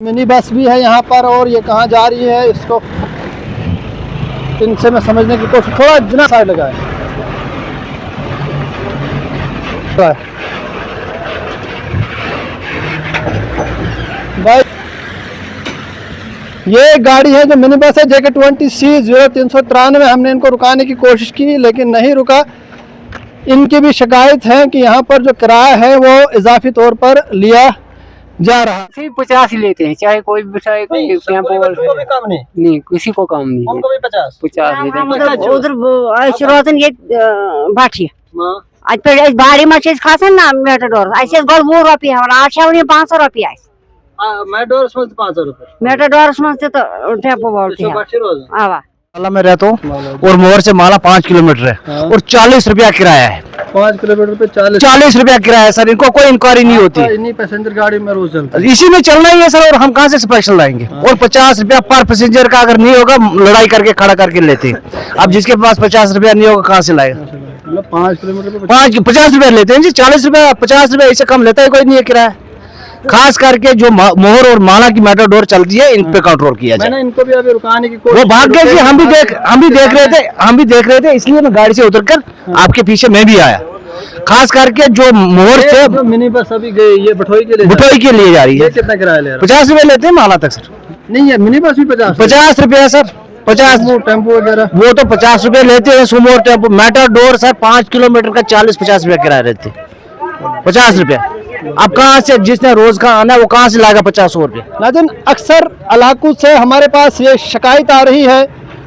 Mini bus भी है यहाँ पर और ये कहाँ जा रही है इसको इनसे मैं समझने की कोशिश, थोड़ा जिना साइड लगा है भाई। ये गाड़ी है जो मिनी बस है JK20C0393। हमने इनको रुकाने की कोशिश की लेकिन नहीं रुका। इनकी भी शिकायत है कि यहाँ पर जो किराया है वो इजाफी तौर पर लिया जा रहा। सिर्फ 50 ही लेते हैं, चाहे कोई बिठाए कोई टेम्पो भी काम नहीं, किसी को काम नहीं, उनको भी 50 50 उधर शुरुआतन ये भाटिया आज पे बाड़ी में चीज खासन ना मेटाडोर ऐसे गोल 20 रुपये हमारा 8 500 रुपये मेटाडोर में 500 रुपए मेटाडोर में तो टेम्पो बोलते हैं। आवा मैं रहता हूँ और मोहर से माला 5 किलोमीटर है और 40 रुपया किराया है। 5 किलोमीटर पे 40 रुपया किराया है सर। इनको कोई इंक्वायरी नहीं होती। इन्हीं पैसेंजर गाड़ी में रोज चलता है, इसी में चलना ही है सर। और हम कहाँ से स्पेशल लाएंगे? और 50 रुपया पर पैसेंजर का अगर नहीं होगा लड़ाई करके खड़ा करके लेते हैं। अब जिसके पास 50 रुपया नहीं होगा कहाँ से लाएगा? 5 किलोमीटर पे 50 रुपया लेते हैं जी। 40 रुपया 50 रुपया इससे कम लेता है कोई नहीं है किराया। खास करके जो मोहर और माला की मेटाडोर चलती है इन पे कंट्रोल किया जाए। मैंने इनको भी अभी रुकाने की कोशिश, वो भाग गए जी। हम भी देख रहे थे इसलिए मैं गाड़ी से उतरकर आपके पीछे मैं भी आया। खास करके जो मोहर से मिनी बस अभी गई ये बटोई के लिए जा रही है। कितना किराया ले रहा है? 50 रुपए लेते हैं माला तक सर। नहीं है मिनी बस भी 50 रुपया सर। 50 टेम्पो वगैरह वो तो 50 रुपए लेते हैं। Sumo tempo Matador sir 5 kilometre का 40-50 रुपया किराया रहते हैं। 50 रुपया। अब कहाँ से जिसने रोज का आना है वो कहाँ से लाएगा 50 रुपये? नाज़रीन अक्सर इलाकों से हमारे पास ये शिकायत आ रही है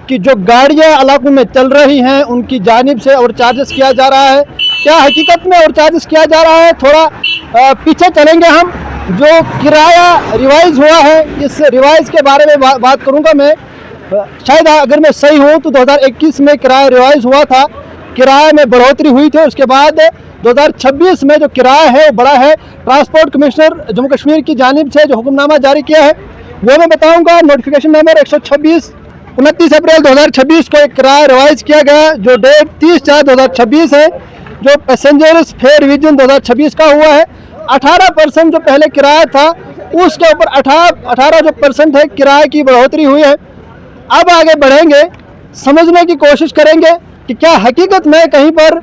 कि जो गाड़ियाँ इलाकों में चल रही हैं उनकी जानिब से और चार्जेस किया जा रहा है। क्या हकीकत में और चार्जेस किया जा रहा है? थोड़ा पीछे चलेंगे हम। जो किराया रिवाइज हुआ है इस रिवाइज के बारे में बात करूँगा मैं। शायद अगर मैं सही हूँ तो 2021 में किराया रिवाइज हुआ था, किराए में बढ़ोतरी हुई थी। उसके बाद 2026 में जो किराया है वो बढ़ा है। ट्रांसपोर्ट कमिश्नर जम्मू कश्मीर की जानिब से जो हुक्मनामा जारी किया है वो मैं बताऊंगा। नोटिफिकेशन नंबर 126 29 अप्रैल 2026 को एक किराया रिवाइज किया गया जो डेट 30/4/2026 है। जो पैसेंजर्स फेयर रिवीजन 2026 का हुआ है 18% जो पहले किराया था उसके ऊपर 18 जो % है किराए की बढ़ोतरी हुई है। अब आगे बढ़ेंगे, समझने की कोशिश करेंगे कि क्या हकीकत में कहीं पर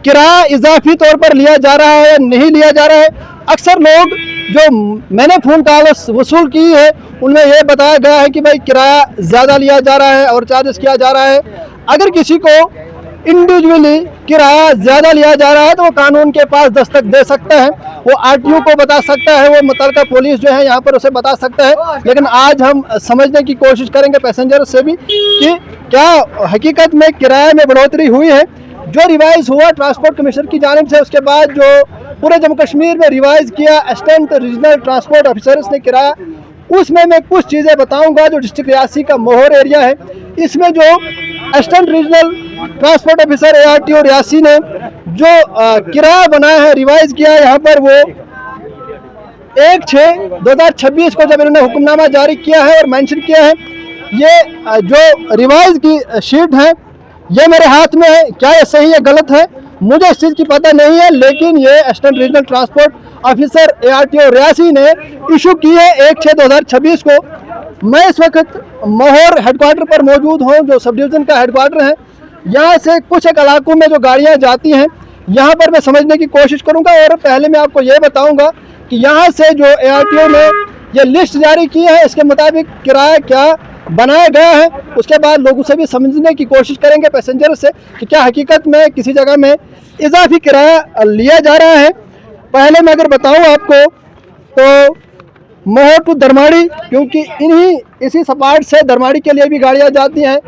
किराया इजाफी तौर पर लिया जा रहा है या नहीं लिया जा रहा है। अक्सर लोग जो मैंने फ़ोन कॉल वसूल की है उनमें यह बताया गया है कि भाई किराया ज़्यादा लिया जा रहा है और चार्जेस किया जा रहा है। अगर किसी को इंडिविजुअली किराया ज़्यादा लिया जा रहा है तो वो कानून के पास दस्तक दे सकता है, वो RTO को बता सकता है, वो मुतल्लिका पुलिस जो है यहाँ पर उसे बता सकता है। लेकिन आज हम समझने की कोशिश करेंगे पैसेंजर से भी कि क्या हकीकत में किराए में बढ़ोतरी हुई है। जो रिवाइज हुआ ट्रांसपोर्ट कमिश्नर की जानिब से, उसके बाद जो पूरे जम्मू कश्मीर में रिवाइज किया असिस्टेंट रीजनल ट्रांसपोर्ट ऑफिसर्स ने किराया, उसमें मैं कुछ चीज़ें बताऊंगा। जो डिस्ट्रिक्ट रियासी का मोहर एरिया है इसमें जो assistant regional transport officer ARTO Reasi ने जो किराया बनाया है रिवाइज किया है यहाँ पर, वो 1/6/2026 को जब इन्होंने हुक्मनामा जारी किया है और मेंशन किया है। ये जो रिवाइज की शीट है ये मेरे हाथ में है। क्या ये सही है गलत है मुझे इस चीज़ की पता नहीं है, लेकिन ये assistant regional transport officer ARTO Reasi ने इशू की है 1/6/2026 को। मैं इस वक्त मोहर हेडक्वार्टर पर मौजूद हूँ जो सब डिवीज़न का हेडक्वार्टर है। यहाँ से कुछ एक इलाकों में जो गाड़ियाँ जाती हैं यहाँ पर मैं समझने की कोशिश करूँगा। और पहले मैं आपको ये बताऊँगा कि यहाँ से जो ARTO ने ये लिस्ट जारी की है इसके मुताबिक किराया क्या बनाया गया है। उसके बाद लोगों से भी समझने की कोशिश करेंगे पैसेंजर से कि क्या हकीकत में किसी जगह में इजाफी किराया लिया जा रहा है। पहले मैं अगर बताऊं आपको तो मोहर टू दरमाड़ी, क्योंकि इसी सपाट से दरमाड़ी के लिए भी गाड़ियां जाती हैं,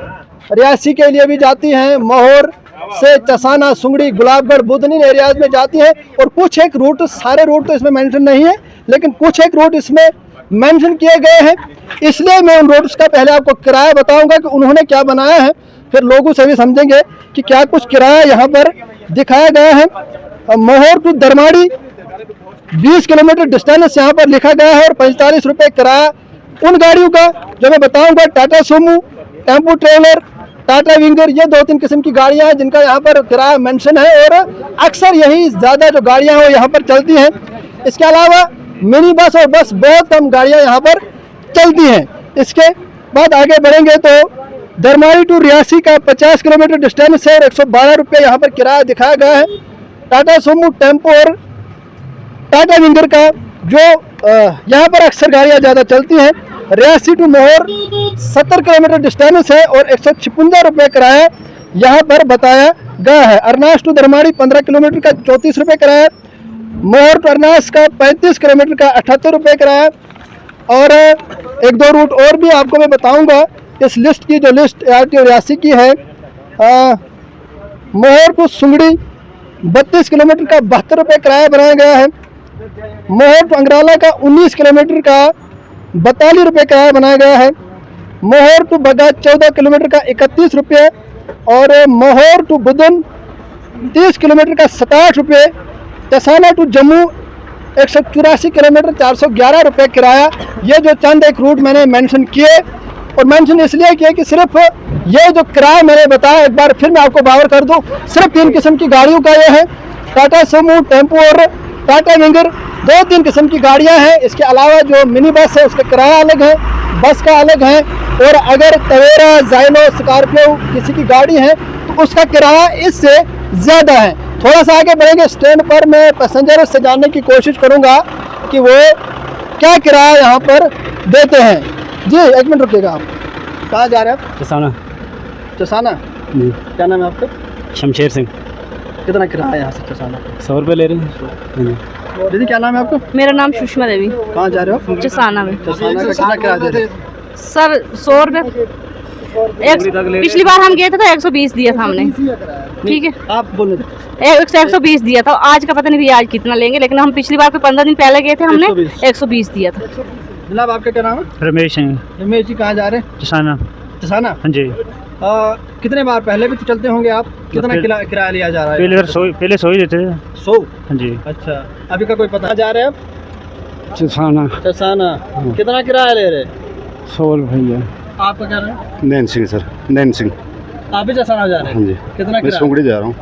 रियासी के लिए भी जाती हैं, मोहर से चसाना, सुंगड़ी, गुलाबगढ़, बुधनीन एरियाज में जाती हैं। और कुछ एक रूट, सारे रूट तो इसमें मेंशन नहीं है लेकिन कुछ एक रूट इसमें मेंशन किए गए हैं। इसलिए मैं उन रोड्स का पहले आपको किराया बताऊंगा कि उन्होंने क्या बनाया है, फिर लोगों से भी समझेंगे कि क्या कुछ किराया यहाँ पर दिखाया गया है। मोहर टू दरमाड़ी 20 किलोमीटर डिस्टेंस यहाँ पर लिखा गया है और 45 रुपये किराया उन गाड़ियों का जो मैं बताऊंगा। Tata Sumo, tempo trailer, Tata winger, ये 2-3 किस्म की गाड़ियाँ हैं जिनका यहाँ पर किराया मेंशन है और अक्सर यही ज़्यादा जो गाड़ियाँ हैं वो यहाँ पर चलती हैं। इसके अलावा मिनी बस और बस बहुत कम गाड़ियाँ यहाँ पर चलती हैं। इसके बाद आगे बढ़ेंगे तो दरमारी टू रियासी का 50 किलोमीटर डिस्टेंस है और 112 रुपये यहाँ पर किराया दिखाया गया है। टाटा सोमू टेम्पो और टाटा विंगर का जो यहाँ पर अक्सर गाड़ियाँ ज़्यादा चलती हैं। रियासी टू मोहर 70 किलोमीटर डिस्टेंस है और 156 रुपये किराया यहाँ पर बताया गया है। अरनास टू दरमारी 15 किलोमीटर का 34 रुपये किराया, मोहर टू अरनास का 35 किलोमीटर का 78 रुपये किराया। और एक दो रूट और भी आपको मैं बताऊंगा। इस लिस्ट की जो लिस्ट ARTO रियासी की है, मोहर टू सुंगड़ी 32 किलोमीटर का 72 रुपये किराया बनाया गया है। मोहर टू अंगराला का 19 किलोमीटर का 42 रुपये किराया बनाया गया है। मोहर टू बगाज 14 किलोमीटर का 31 रुपये और मोहर टू बुदन 30 किलोमीटर का 67 रुपये। तसाना टू जम्मू 184 किलोमीटर 411 रुपये किराया। ये जो चंद एक रूट मैंने मेंशन किए, और मेंशन इसलिए किए कि सिर्फ ये जो किराया मैंने बताया, एक बार फिर मैं आपको बावर कर दूं, सिर्फ 3 किस्म की गाड़ियों का ये है। टाटा सोमू टेम्पो और टाटा विंगर 2-3 किस्म की गाड़ियां हैं। इसके अलावा जो मिनी बस है उसका किराया अलग है, बस का अलग है। और अगर तवेरा, जाइलो, स्कॉर्पियो किसी की गाड़ी है तो उसका किराया इससे ज़्यादा है। थोड़ा सा आगे बढ़ेंगे, स्टैंड पर मैं पैसेंजर से जानने की कोशिश करूंगा कि वो क्या किराया यहाँ पर देते हैं। जी एक मिनट रुकिएगा। आप कहाँ जा रहे हैं? आप चसाना चसाना। जी। क्या नाम है आपका? शमशेर सिंह। कितना किराया है यहाँ से चसाना? 100 रुपये ले रहे हैं। दीदी क्या नाम है आपका? मेरा नाम सुषमा देवी, कहाँ जा रहे हो? चसाना में। चसाना का कितना किराया दे रहे हैं? सर 100 रुपये। पिछली बार हम गए थे तो 120 दिया था हमने, ठीक है। आप बोलो। 120 दिया था। आज का पता नहीं भैया आज कितना लेंगे, लेकिन हम पिछली बार को 15 दिन पहले गए थे, हमने 120 दिया था। जनाब आपका क्या नाम है? रमेश सिंह। रमेश जी कहाँ जा रहे हैं? चसाना। चसाना। हाँ जी। कितने बार पहले भी तो चलते होंगे आप? कितना किराया लिया जा रहा है? पहले 100 ही देते थे। 100? हाँ जी। अच्छा, अभी का कोई पता? जा रहे हैं आप? चसाना। चसाना। कितना किराया ले रहे? 100 रुपये। आपका क्या नाम है? नैन सिंह सर, नैन सिंह। आप भी चसाना जा रहे हैं? हाँ जी। कितना मैं किराया? सुंगड़ी जा रहा हूँ।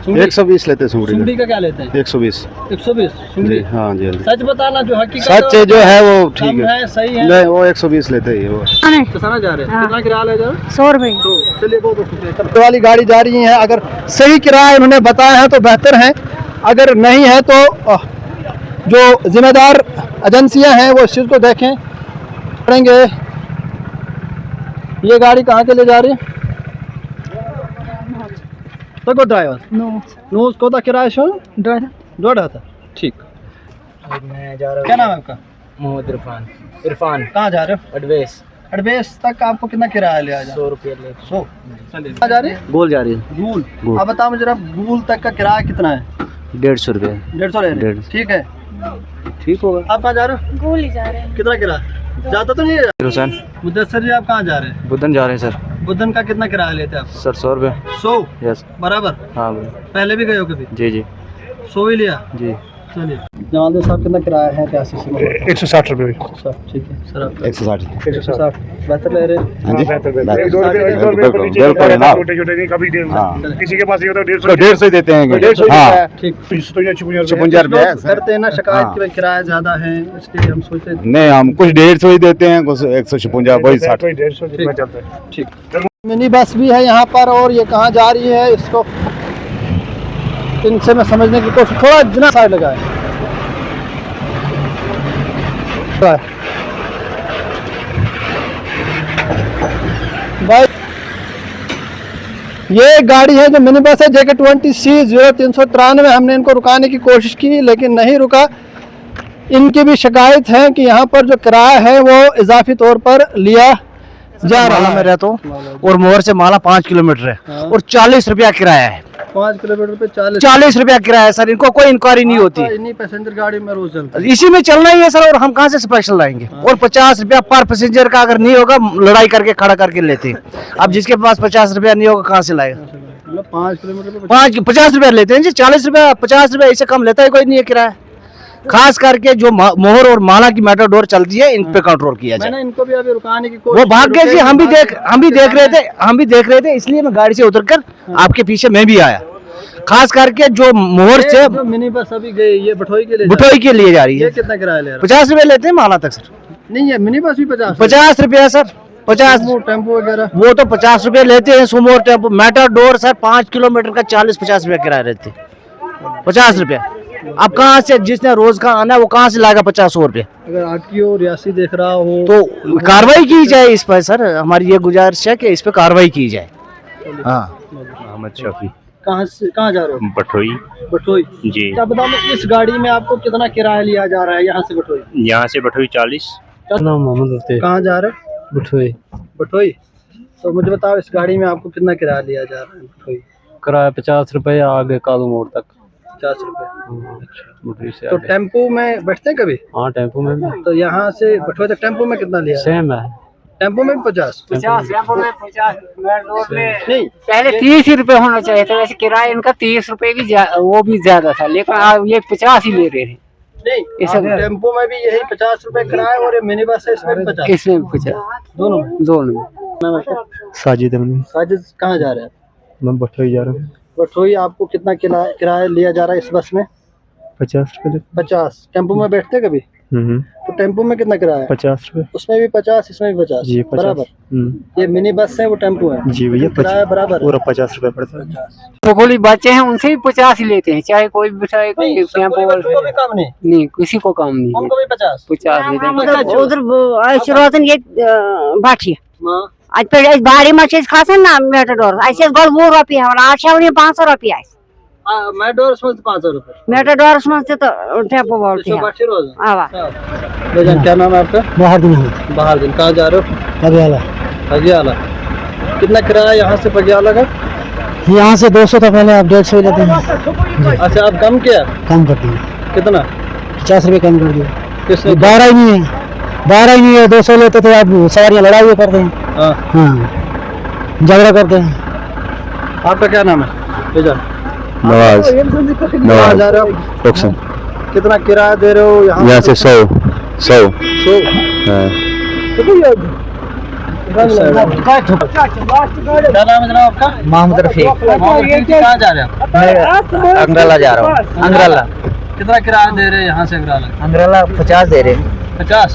120 लेते हैं सुंगड़ी सुंगड़ी का क्या लेते हैं? 120। 120 जी सुंगड़ी। हाँ जी। सच बताना, जो हकीकत सच जो है वो ठीक कम है। है, सही है। नहीं, वो 120 लेते हैं वो। चसाना जा रहे हैं? हाँ। कितना किराया ले जा रहे हैं? 100 रुपये। चलिए बहुत वाली गाड़ी जा रही है। अगर सही किराया उन्होंने बताया है तो बेहतर है, अगर नहीं है तो जो जिम्मेदार एजेंसियां हैं वो इस चीज़ को देखें पड़ेंगे। ये गाड़ी कहाँ के लिए जा रही है? तो को ड्राइवर नो उसको तो किराया शो जोड़ा था। ठीक। मैं जा रहा क्या नाम है आपका? मोहम्मद इरफान। कहाँ जा रहे हो? एडवेस। एडवेस तक आपको कितना किराया लिया जा? 100 रुपये ले। 100। चलिए। कहाँ जा रही है? गोल जा रही है। गूल। आप बताओ मुझे जरा, गूल तक का किराया कितना है? 150 रुपये। 150 ले रहे हैं? 150। ठीक है। ठीक होगा। आप कहाँ जा रहे हो? गोली जा रहे हैं। कितना किराया? ज़्यादा तो नहीं है? हुसैन मुदस्सर जी आप कहाँ जा रहे हैं? बुधन जा रहे हैं सर। बुधन का कितना किराया लेते हैं आप? सर 100 रुपये। 100 यस। बराबर? हाँ पहले भी गए हो कभी? जी जी 100 ही लिया? जी। चलिए। जमालदार साहब कितना किराया है? 160 रुपये। ठीक है सर। आप 160। 160 बेहतर ले रहे हैं? हाँ जी। छोटे हाँ। छोटे नहीं, कभी हाँ। किसी के पास ये होता है 150 150 ही देते हैं। 150 हाँ। ठीक। 56 रुपये है सर। करते हैं ना शिकायत हाँ। कि भाई किराया ज़्यादा है, इसलिए हम सोचते हैं। नहीं, हम कुछ 150 ही देते हैं, कुछ 156, वही 60। 150 जितना चलता है। ठीक। मिनी बस भी है यहाँ पर, और ये कहाँ जा रही है इसको इनसे मैं समझने की कोशिश, थोड़ा जितना साइड लगाए भाई। ये गाड़ी है जो मिनी बस है, JK20C 0393। हमने इनको रुकाने की कोशिश की लेकिन नहीं रुका। इनकी भी शिकायत है कि यहाँ पर जो किराया है वो इजाफी तौर पर लिया जा रहा माला में है। रहता हूँ और मोहर से माला 5 किलोमीटर है और 40 रुपया किराया है। 5 किलोमीटर पे 40 रुपया किराया है सर। इनको कोई इंक्वायरी नहीं होती। इन्हीं पैसेंजर गाड़ी में रोज चलता है। इसी में चलना ही है सर, और हम कहाँ से स्पेशल लाएंगे? और 50 रुपया पर पैसेंजर का अगर नहीं होगा, लड़ाई करके खड़ा करके लेते हैं। अब जिसके पास 50 रुपया नहीं होगा कहाँ से लाएगा? मतलब 5 किलोमीटर पे 50 रुपया लेते हैं जी। 40 रुपया 50 रुपया इससे कम लेता है कोई नहीं है किराया। खास करके जो मोहर और माला की मेटाडोर चलती है, इन पे कंट्रोल किया जाए। मैंने इनको भी अभी रुकाने की कोशिश वो भाग गए जी। हम भी देख रहे थे, इसलिए मैं गाड़ी से उतरकर आपके पीछे मैं भी आया। खास करके जो मोहर से जो मिनी बस अभी गई, ये बठोई के लिए बुटोई के लिए जा रही ये है। कितना किराया ले रहा 50 रुपए लेते हैं माला तक सर। नहीं है मिनी बस भी 50 50 रुपया सर, 50। टेम्पो वगैरह वो तो 50 रुपए लेते हैं, सुमो और टेम्पो। मेटाडोर सर 5 किलोमीटर का 40-50 रुपया किराया रहती है, 50 रुपया। अब कहाँ से, जिसने रोज का आना है वो कहाँ से लाएगा 50-100 रुपया? अगर आरटीओ रियासी देख रहा हो तो कार्रवाई की जाए इस पर सर, हमारी ये गुजारिश है कि इस पर कार्रवाई की जाए। हाँ, मोहम्मद शफी, कहाँ जा रहे हो? बठोई बटोई जी। क्या बताओ, इस गाड़ी में आपको कितना किराया लिया जा रहा है यहाँ से बटोई? यहाँ से बठोई 40। कहाँ जा रहे हो? बठोई बटोई। तो मुझे बताओ इस गाड़ी में आपको कितना किराया लिया जा रहा है बटोई? किराया 50 रुपए, आगे कालू मोड़ तक 50 रुपए। बठोई से तो आगे। टेम्पो में बैठते हैं कभी? हाँ टेम्पो में भी तो यहाँ से बटोई तक टेम्पो में कितना लिया? सेम है। टेम्पो में भी 50? नहीं, पहले 30 ही रुपए होना चाहिए था, वैसे किराया इनका 30 रुपए भी वो भी ज्यादा था, लेकिन अब ये 50 ही ले रहे हैं। नहीं, आप टेम्पो में भी यही 50 रुपए किराया और ये मिनी बस है इसमें भी 50? इसमें भी 50, दोनों। साजिद साजिद कहाँ जा रहे हैं? मैं बठोई जा रहा हूँ। बटोई आपको कितना किराया लिया जा रहा है इस बस में? 50 रुपए। 50। टेम्पो में बैठते कभी? तो टेम्पो में कितना किराया है? 50 रुपए उसमें भी 50, इसमें भी 50? जी, 50। बराबर। ये मिनी बस है, वो टेम्पो है जी भैया, किराया बराबर है? पूरा 50 रुपए पड़ता है। 50। गोली बच्चे हैं उनसे भी 50 ही लेते हैं, चाहे कोई भी बिठाए, कोई टेम्पो बच्चों को भी काम नहीं, नहीं, किसी को काम नहीं है। उनको भी 50 लेते हैं। उधर शुरुआत ये भाटिया आज पे भारी मछली खासन ना मेटाडोर ऐसे गोल 20 रुपये हमारा 500 रुपये मेटाडोर में 500 रुपए। मेटाडोर में से तो टेम्पो बोलते हैं। आवा भाईजान क्या नाम है आपका? बाहर दिन। कहाँ जा रहे हो? पटियाला। पटियाला। कितना किराया यहाँ से पटियाला का? यहाँ से 200 था पहले, आप 150 लेते हैं। अच्छा, आप कम किया? कम कर दिए, कितना? 50 रुपए कम कर दिए। किसने? 12 ही नहीं है, 12 ही नहीं है। 200 लेते थे, आप सवारियाँ लड़ाई करते हैं। हाँ, झगड़ा करते हैं। आपका क्या नाम है? भाईजान नवाज। कहाँ जा रहे हो? कितना किराया दे रहे हो यहाँ से? 100। क्या नाम है जनाब आपका? मोहम्मद रफी। कहाँ जा रहे हो? अंग्राला जा रहा हूँ। अंग्राला। कितना किराया दे रहे हैं यहाँ से अंग्राला? अंग्राला 50 दे रहे। 50।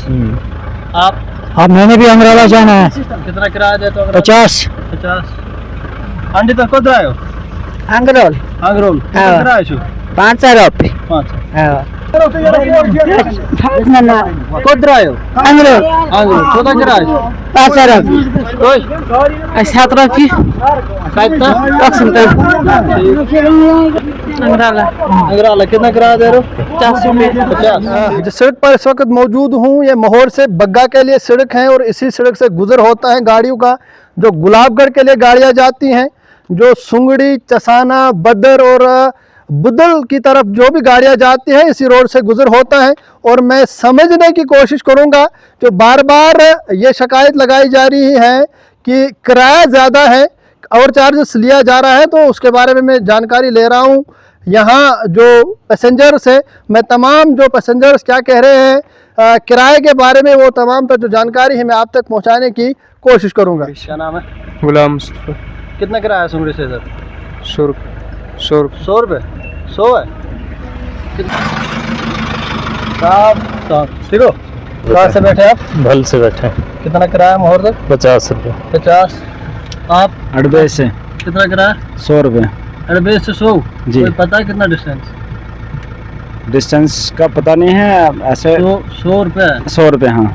आप मैंने भी अंग्राला जाना है। कितना किराया देते हो? 50। 50। अंडी तो खुद रहे हो? अंग्रोल। अंग्रोल कितना किराया छो? 500 रुपये। 500। खुद रहे हो? अंग्रोल कितना किराया छो? 500 रुपये। 7 रुपये। अंग्राला कितना किराया दे रहे हो? 50। जिस सड़क पर इस वक्त मौजूद हूँ, ये महोर से बग्गा के लिए सड़क है और इसी सड़क से गुजर होता है गाड़ियों का। जो गुलाबगढ़ के लिए गाड़ियाँ जाती हैं, जो सुंगड़ी, चसाना, बदर और बुदल की तरफ जो भी गाड़ियां जाती हैं, इसी रोड से गुजर होता है। और मैं समझने की कोशिश करूंगा, जो बार बार ये शिकायत लगाई जा रही है कि किराया ज़्यादा है और चार्जेस लिया जा रहा है, तो उसके बारे में मैं जानकारी ले रहा हूं। यहाँ जो पैसेंजर्स है, मैं तमाम जो पैसेंजर्स क्या कह रहे हैं किराए के बारे में, वो तमाम पर जो जानकारी है मैं आप तक पहुँचाने की कोशिश करूँगा। क्या नाम है? गुलाम। कितना किराया है सुंगड़ी से इधर? 100 रुपये। 100 रुपये? 100 है? ठीक हो? कहाँ से बैठे आप? भल से बैठे। कितना किराया मोहर तक? 50 रुपये। 50। आप? अड़बे से। कितना किराया? 100 रुपये। अड़बे से 100? जी। कोई पता है कितना डिस्टेंस? डिस्टेंस का पता नहीं है, ऐसे 100 रुपये। 100 रुपये। हाँ।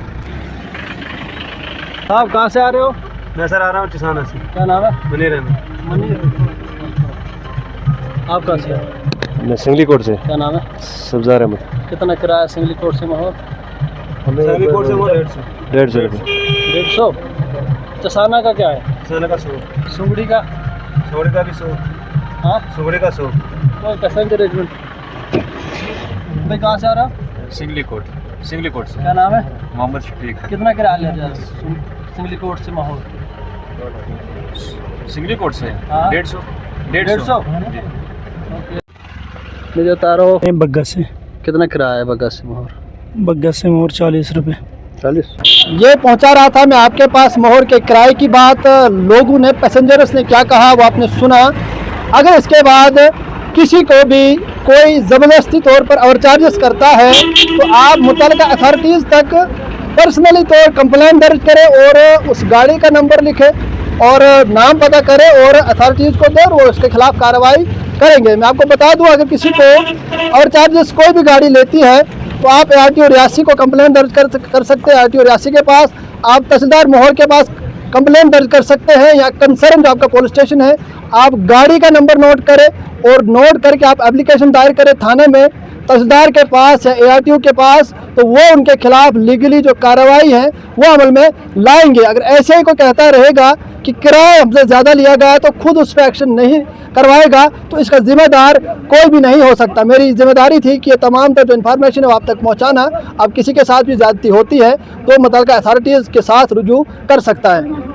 आप कहाँ से आ रहे हो? मैं सर आ रहा हूँ टिसाना से। क्या नाम है? मनीर अहमद। आप कहाँ से? मैं सिंगली कोट से। क्या नाम है? सब्जार अहमद। कितना किराया सिंगली कोट से महोर? सिंगली कोट से 150 रुपये। 150। चसाना का क्या है? चसाना का 100। सुंगड़ी का? सुंगड़ी का भी 100। हाँ, सुंगड़ी का 100। कोई पैसेंजर अरेंजमेंट? भाई कहाँ से आ रहा? सिंगली कोट से। क्या नाम है? मोहम्मद शफीक। कितना किराया लिया जाए सिंगली कोट से महोर? सिंगली कोट से हाँ। 150। 150। मैं बता रहा हूँ बग्गा से। कितना किराया है बग्गा से मोहर? बग्गा से मोर 40 रुपये। 40। ये पहुंचा रहा था मैं आपके पास मोहर के किराए की बात। लोगों ने, पैसेंजर्स ने क्या कहा वो आपने सुना। अगर इसके बाद किसी को भी कोई ज़बरदस्ती तौर पर ओवर चार्जेस करता है, तो आप मुतल्लिका अथॉरिटीज़ तक पर्सनली तो कंप्लेंट दर्ज करे और उस गाड़ी का नंबर लिखे और नाम पता करे और अथॉरिटीज़ को दे और वो उसके खिलाफ कार्रवाई करेंगे। मैं आपको बता दूं, अगर किसी को और चार्जेस कोई भी गाड़ी लेती है तो आप ARTO रियासी को कंप्लेंट दर्ज कर सकते हैं। ARTO रियासी के पास, आप तहसीलदार मोहर के पास कंप्लेंट दर्ज कर सकते हैं, या कंसर्न जो आपका पुलिस स्टेशन है आप गाड़ी का नंबर नोट करें और नोट करके आप एप्लीकेशन दायर करें थाने में, तहसीलदार के पास या ARTO के पास, तो वो उनके खिलाफ लीगली जो कार्रवाई है वो अमल में लाएंगे। अगर ऐसे ही कोई कहता रहेगा कि किराया हमसे ज़्यादा लिया गया तो खुद उस पर एक्शन नहीं करवाएगा तो इसका जिम्मेदार कोई भी नहीं हो सकता। मेरी जिम्मेदारी थी कि ये तमाम जो इन्फॉर्मेशन है वो आप तक पहुँचाना। अब किसी के साथ भी ज़्यादती होती है तो मुतल्लिका अथॉरिटीज़ के साथ रुजू कर सकता है।